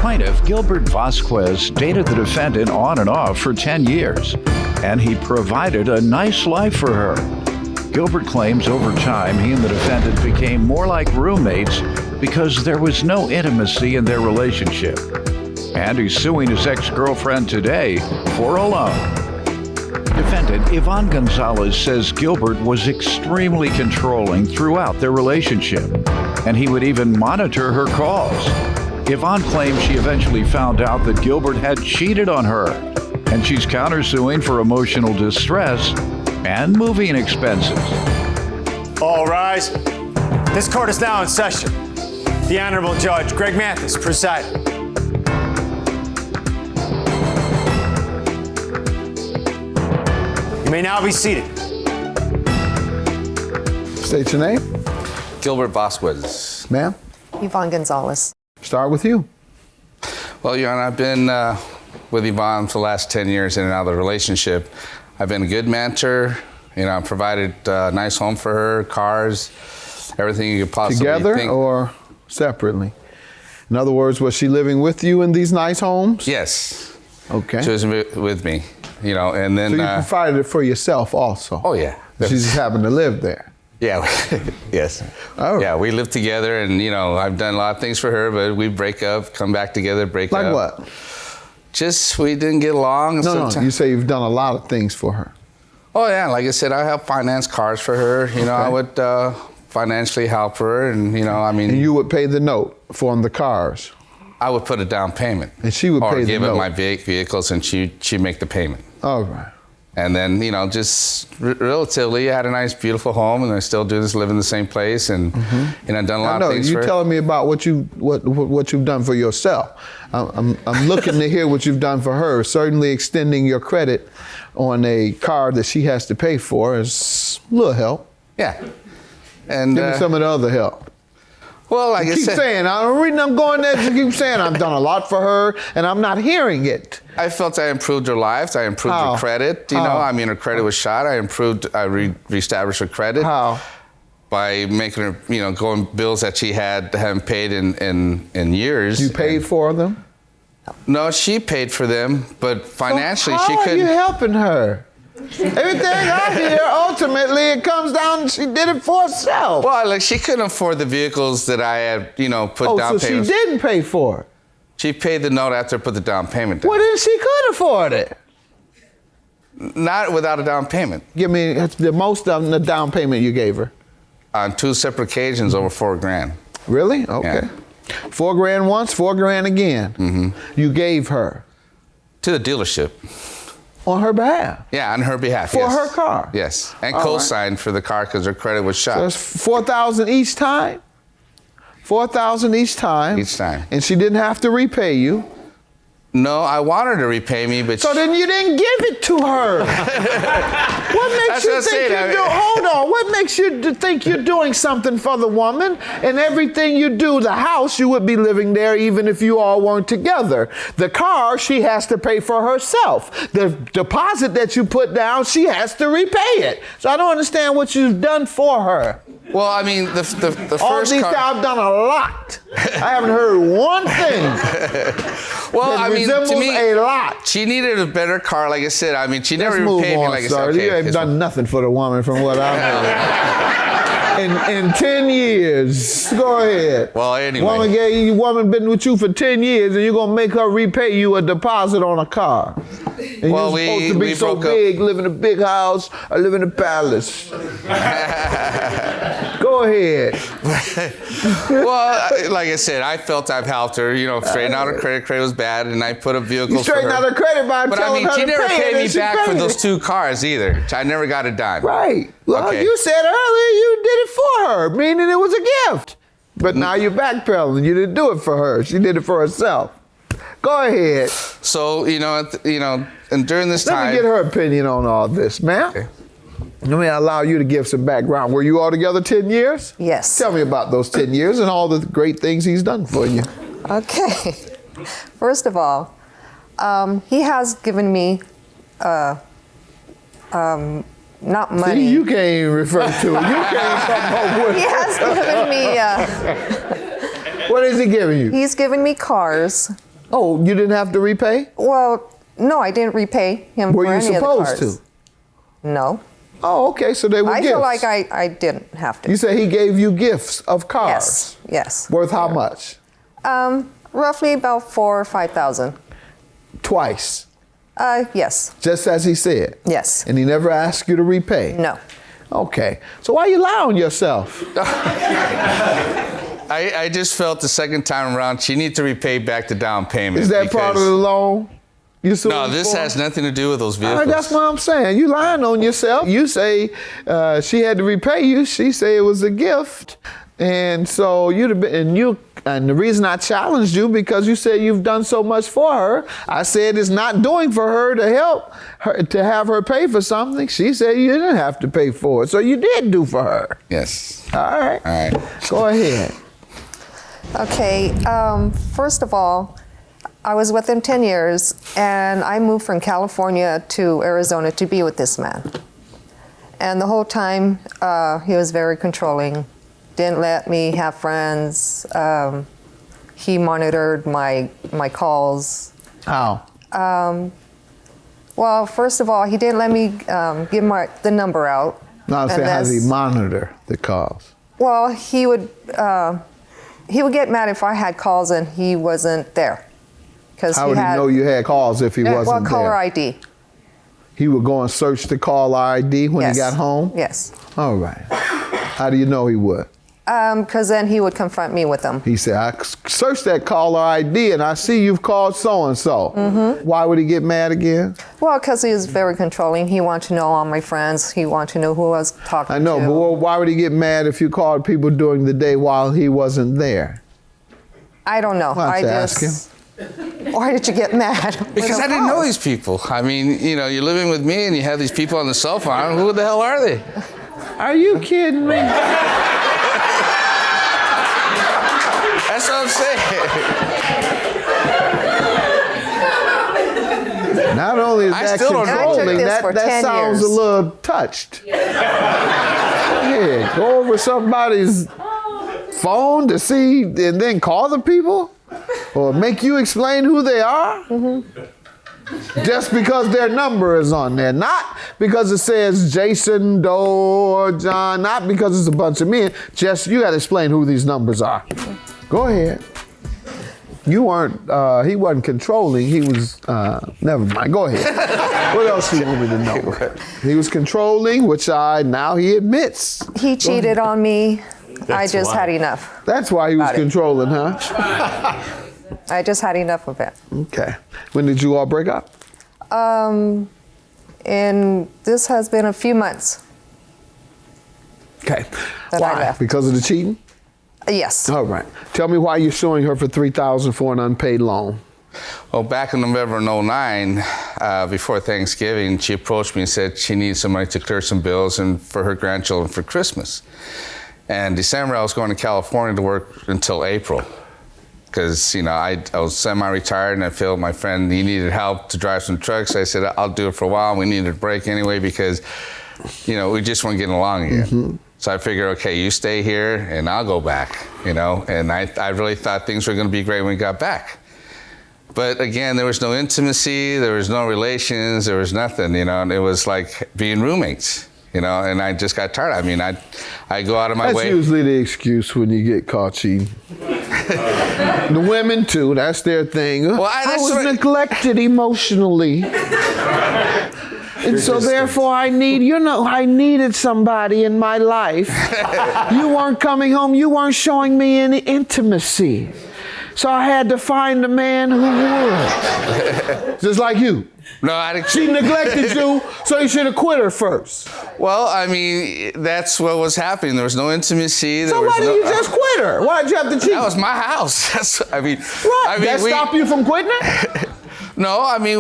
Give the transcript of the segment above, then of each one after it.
plaintiff, Gilbert Vasquez, dated the defendant on and off for 10 years, and he provided a nice life for her. Gilbert claims over time he and the defendant became more like roommates because there was no intimacy in their relationship. And he's suing his ex-girlfriend today for a loan. Defendant Yvonne Gonzalez says Gilbert was extremely controlling throughout their relationship, and he would even monitor her calls. Yvonne claims she eventually found out that Gilbert had cheated on her, and she's countersuing for emotional distress and moving expenses. All rise. This court is now in session. The Honorable Judge Greg Mathis presiding. You may now be seated. State your name. Gilbert Vasquez. Ma'am? Yvonne Gonzalez. Start with you. Well, Your Honor, I've been with Yvonne for the last 10 years in and out of the relationship. I've been a good mentor. I've provided a nice home for her, cars, everything you could possibly think. Together or separately? In other words, was she living with you in these nice homes? Yes. Okay. She was with me, and then... So you provided it for yourself also? Oh, yeah. She just happened to live there? Yeah, yes. Oh. Yeah, we live together, and, I've done a lot of things for her, but we break up, come back together, break up. Like what? Just, we didn't get along. No, you say you've done a lot of things for her. Oh, yeah, like I said, I help finance cars for her. Okay. I would financially help her, and, And you would pay the note for the cars? I would put a down payment. And she would pay the give note? her my vehicles, and she'd make the payment. All right. And then, just relatively, I had a nice, beautiful home, and I still do this, live in the same place, and I've done a lot of things for her. You're telling me about what you've done for yourself. I'm looking to hear what you've done for her. Certainly extending your credit on a car that she has to pay for is a little help. Yeah. And give me some of the other help. Well, like I said, keep saying, I'm going there to keep saying I've done a lot for her, and I'm not hearing it. I felt I improved her life. I improved her credit. Her credit was shot. I reestablished her credit. How? By making her, going bills that she hadn't paid in years. You paid for them? No, she paid for them, but financially she couldn't. How are you helping her? Everything I hear, ultimately, it comes down, she did it for herself. Well, she couldn't afford the vehicles that I had, put down so payments. She didn't pay for it? She paid the note after I put the down payment down. Well, then she could afford it. Not without a down payment. Give me the most of the down payment you gave her. On 2 separate occasions, over $4,000. Really? Okay. Yeah. $4,000 once, $4,000 again. Mm-hmm. You gave her? To the dealership. On her behalf? Yeah, on her behalf, For her car? Yes, and co-signed for the car because her credit was shot. So it's $4,000 each time? $4,000 each time? Each time. And she didn't have to repay you? No, I want her to repay me, but... So then you didn't give it to her. What makes you think hold on, what makes you think you're doing something for the woman? And everything you do, the house, you would be living there even if you all weren't together. The car, she has to pay for herself. The deposit that you put down, she has to repay it. So I don't understand what you've done for her. Well, I mean, the first all these car... I've done a lot. I haven't heard one thing. Well, I mean, to me, a lot. She needed a better car, like I said. I mean, she never repaid me, like I said. Okay, you ain't done nothing for the woman from what I've heard. In 10 years. Go ahead. Well, anyway. Woman been with you for 10 years, and you're going to make her repay you a deposit on a car. And well, you're supposed to be so big, live in a big house, or live in a palace. Go ahead. Well, like I said, I felt I've helped her, straighten out her credit. Credit was bad, and I put up vehicles for her. You straightened out her credit by telling her to pay it. But I mean, she never paid me back for those 2 cars either. I never got a dime. Right. Well, you said earlier you did it for her, meaning it was a gift. But now you're backpedaling. You didn't do it for her. She did it for herself. Go ahead. So, and during this time... Let me get her opinion on all this, ma'am. Okay. Let me allow you to give some background. Were you all together 10 years? Yes. Tell me about those 10 years and all the great things he's done for you. Okay. First of all, he has given me not money. See, you can't even refer to it. You can't come up with it. He has given me... What is he giving you? He's given me cars. Oh, you didn't have to repay? Well, no, I didn't repay him Were for you any of the cars. supposed to? No. Oh, okay, so they were I gifts. feel like I didn't have to. You say he gave you gifts of cars? Yes, yes. Worth how much? Roughly about 4,000 or 5,000. Twice? Yes. Just as he said? Yes. And he never asked you to repay? No. Okay, so why you lie on yourself? I just felt the second time around she needed to repay back the down payment. Is that part of the loan? No, this has nothing to do with those vehicles. That's what I'm saying. You lying on yourself. You say she had to repay you. She say it was a gift, and so you'd have been. And the reason I challenged you because you said you've done so much for her. I said it's not doing for her to help her to have her pay for something. She said you didn't have to pay for it, so you did do for her. Yes. All right. All right. Go ahead. Okay, first of all, I was with him 10 years, and I moved from California to Arizona to be with this man. And the whole time, he was very controlling, didn't let me have friends. He monitored my calls. How? Well, first of all, he didn't let me give the number out. No, I'm saying how does he monitor the calls? Well, he would get mad if I had calls and he wasn't there. How would he know you had calls if he wasn't there? Well, caller ID. He would go and search the caller ID when Yes. he got home? Yes. All right. How do you know he would? Because then he would confront me with them. He said, I searched that caller ID and I see you've called so-and-so. Mm-hmm. Why would he get mad again? Well, because he was very controlling. He wanted to know all my friends. He wanted to know who I was talking to. I know, but why would he get mad if you called people during the day while he wasn't there? I don't know. Why don't you ask him? Why did you get mad? Because I didn't know these people. I mean, you know, you're living with me and you have these people on the cell phone. Who the hell are they? Are you kidding me? That's what I'm saying. Not only is I that still don't know. controlling, I took this for that 10 sounds years. a little touched. Yeah, go over somebody's phone to see and then call the people? Or make you explain who they are? Mm-hmm. Just because their number is on there. Not because it says Jason, Doe, or John. Not because it's a bunch of men. Just you got to explain who these numbers are. Go ahead. You weren't, he wasn't controlling. He was, never mind. Go ahead. What else do you want me to know? He was controlling, which now he admits. He cheated on me. I just had enough. That's why he was controlling, huh? I just had enough of it. Okay. When did you all break up? And this has been a few months. Okay. That I left. Because of the cheating? Yes. All right. Tell me why you're suing her for $3,000 for an unpaid loan. Well, back in November of 2009, before Thanksgiving, she approached me and said she needs some money to clear some bills and for her grandchildren for Christmas. And December, I was going to California to work until April. Because, you know, I was semi-retired and I felt my friend, he needed help to drive some trucks. I said, I'll do it for a while. We needed a break anyway because, you know, we just weren't getting along again. Mm-hmm. So I figured, okay, you stay here and I'll go back, you know. And I really thought things were going to be great when we got back. But again, there was no intimacy, there was no relations, there was nothing, you know. And it was like being roommates, you know. And I just got tired. I mean, I go out of my way. That's usually the excuse when you get caught cheating. The women too, that's their thing. Well, I was neglected emotionally. And so therefore I needed somebody in my life. You weren't coming home, you weren't showing me any intimacy. So I had to find a man who would. Just like you. No, I didn't. She neglected you, so you should have quit her first. Well, I mean, that's what was happening. There was no intimacy. So why didn't you just quit her? Why did you have to cheat? That was my house. What? That stopped you from quitting her? No, I mean,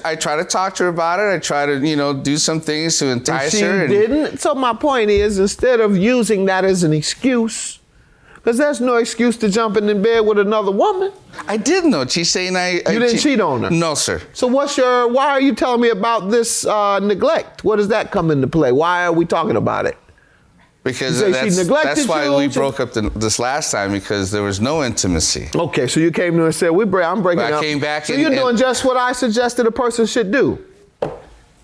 I try to talk to her about it. I try to, you know, do some things to entice her. She didn't. So my point is, instead of using that as an excuse, because there's no excuse to jumping in bed with another woman. I didn't know. She's saying You didn't cheat on her? No, sir. So why are you telling me about this neglect? What does that come into play? Why are we talking about it? Because You say she neglected that's why you? we broke up this last time, because there was no intimacy. Okay, so you came to her and said, I'm breaking But I up. came back so and- you're doing just what I suggested a person should do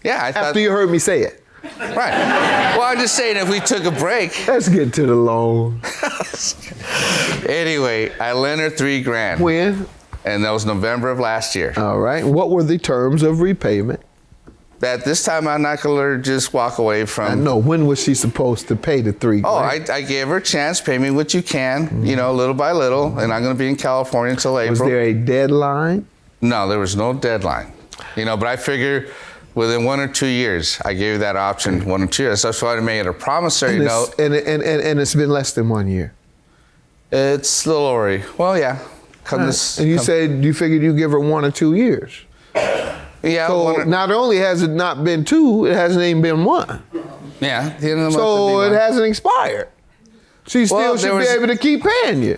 Yeah, I thought. after you heard me say it. Right. Well, I'm just saying, if we took a break. Let's get to the loan. Anyway, I lent her $3,000. When? And that was November of last year. All right. What were the terms of repayment? That this time I'm not going to let her just walk away from. I know. When was she supposed to pay the $3,000? Oh, I gave her a chance. Pay me what you can, little by little. And I'm going to be in California until April. Was there a deadline? No, there was no deadline. But I figure within 1 or 2 years, I gave you that option, 1 or 2 years. So that's why I made it a promissory note. And it's been less than 1 year. It's a little over. Well, yeah. And you said you figured you'd give her 1 or 2 years. Yeah. So not only has it not been 2, it hasn't even been 1. Yeah. At the end of the month, So it hasn't expired. She still should be able to keep paying you,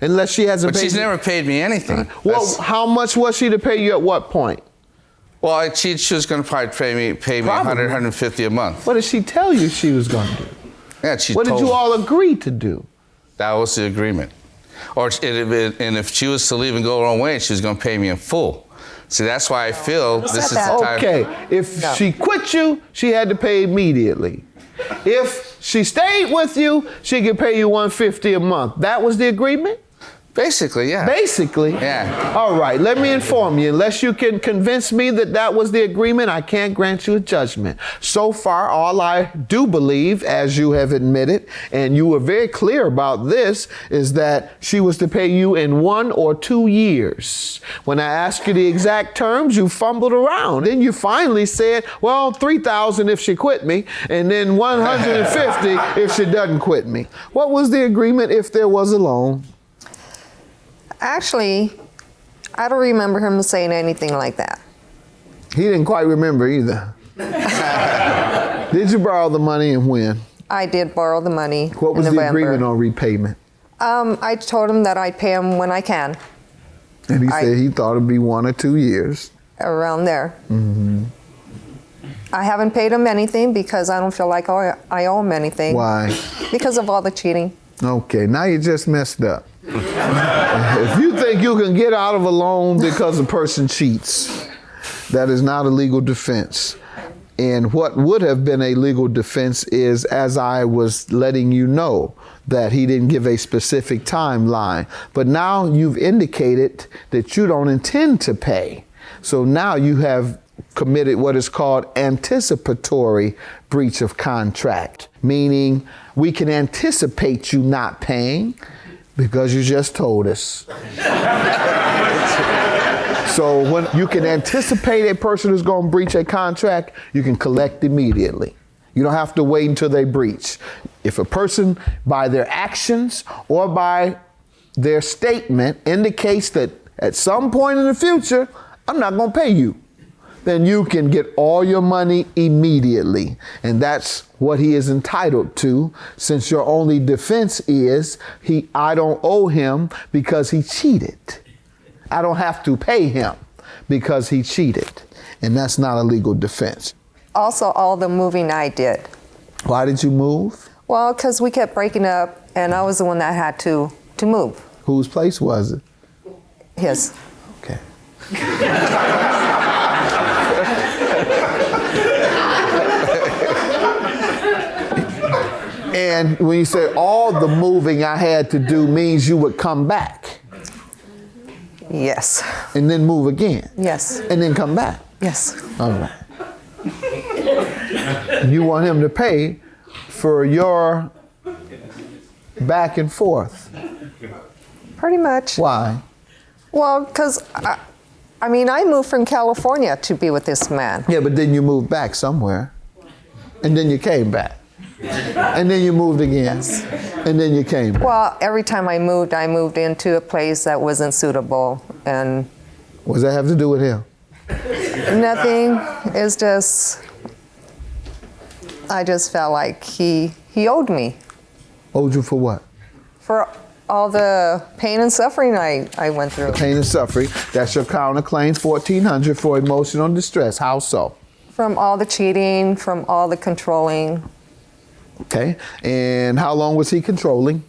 unless she hasn't But paid she's you. never paid me anything. Well, how much was she to pay you at what point? Well, she was going to probably pay me Probably. $100, $150 a month. What did she tell you she was going to do? Yeah, she What did told you me. all agree to do? That was the agreement. And if she was to leave and go her own way, she was going to pay me in full. See, that's why I feel this is the time. Okay, if she quit you, she had to pay immediately. If she stayed with you, she could pay you $150 a month. That was the agreement? Basically, yeah. Basically. Yeah. All right, let me inform you. Unless you can convince me that that was the agreement, I can't grant you a judgment. So far, all I do believe, as you have admitted, and you were very clear about this, is that she was to pay you in 1 or 2 years. When I asked you the exact terms, you fumbled around. Then you finally said, well, $3,000 if she quit me, and then $150 if she doesn't quit me. What was the agreement if there was a loan? Actually, I don't remember him saying anything like that. He didn't quite remember either. Did you borrow the money and when? I did borrow the money. What was in the November. agreement on repayment? I told him that I'd pay him when I can, And he said he thought it'd be 1 or 2 years. around there. Mm-hmm. I haven't paid him anything because I don't feel like I owe him anything. Why? Because of all the cheating. Okay, now you just messed up. If you think you can get out of a loan because a person cheats, that is not a legal defense. And what would have been a legal defense is, as I was letting you know, that he didn't give a specific timeline. But now you've indicated that you don't intend to pay. So now you have committed what is called anticipatory breach of contract, meaning we can anticipate you not paying because you just told us. So when you can anticipate a person who's going to breach a contract, you can collect immediately. You don't have to wait until they breach. If a person, by their actions or by their statement, indicates that at some point in the future, I'm not going to pay you, then you can get all your money immediately. And that's what he is entitled to, since your only defense is I don't owe him because he cheated. I don't have to pay him because he cheated. And that's not a legal defense. Also, all the moving I did. Why did you move? Well, because we kept breaking up, and I was the one that had to move. Whose place was it? His. Okay. And when you say all the moving I had to do means you would come back Yes. and then move again. Yes. And then come back. Yes. All right. You want him to pay for your back and forth. Pretty much. Why? Well, because, I moved from California to be with this man. Yeah, but then you moved back somewhere. And then you came back. And then you moved again. And then you came back. Well, every time I moved into a place that wasn't suitable, and What does that have to do with him? nothing. It's just, I just felt like he owed me Owed you for what? for all the pain and suffering I went through. Pain and suffering. That's your counterclaim, $1,400 for emotional distress. How so? From all the cheating, from all the controlling. Okay. And how long was he controlling?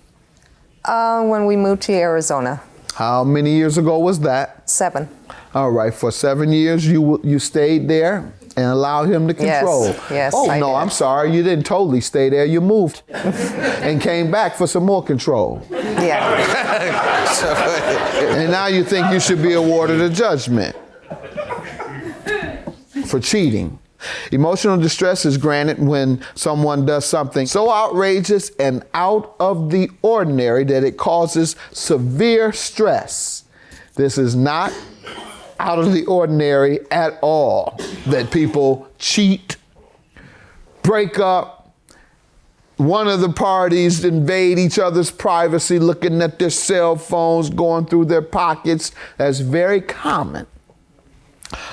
When we moved to Arizona, How many years ago was that? 7. All right. For 7 years, you stayed there and allowed him to control. Yes, Oh, I no, did. I'm sorry. You didn't totally stay there. You moved and came back for some more control. Yeah. And now you think you should be awarded a judgment for cheating. Emotional distress is granted when someone does something so outrageous and out of the ordinary that it causes severe stress. This is not out of the ordinary at all, that people cheat, break up, one of the parties invade each other's privacy, looking at their cell phones, going through their pockets. That's very common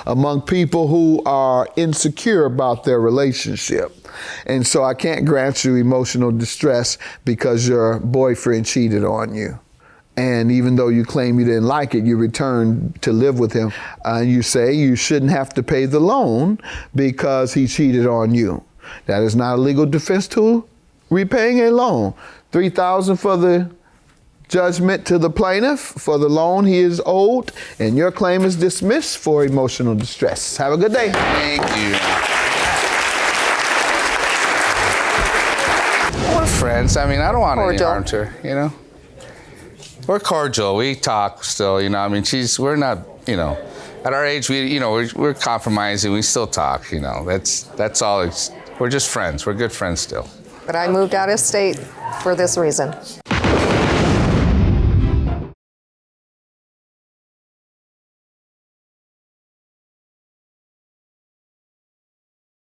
among people who are insecure about their relationship. And so I can't grant you emotional distress because your boyfriend cheated on you. And even though you claim you didn't like it, you return to live with him. And you say you shouldn't have to pay the loan because he cheated on you. That is not a legal defense to repaying a loan. $3,000 for the judgment to the plaintiff for the loan he is owed, and your claim is dismissed for emotional distress. Have a good day. Thank you. We're friends. I mean, I don't want any Cordial. harm to her, you know? We're cordial. We talk still, you know? I mean, we're not, you know, at our age, we're compromising. We still talk, you know? That's all. We're just friends. We're good friends still. But I moved out of state for this reason.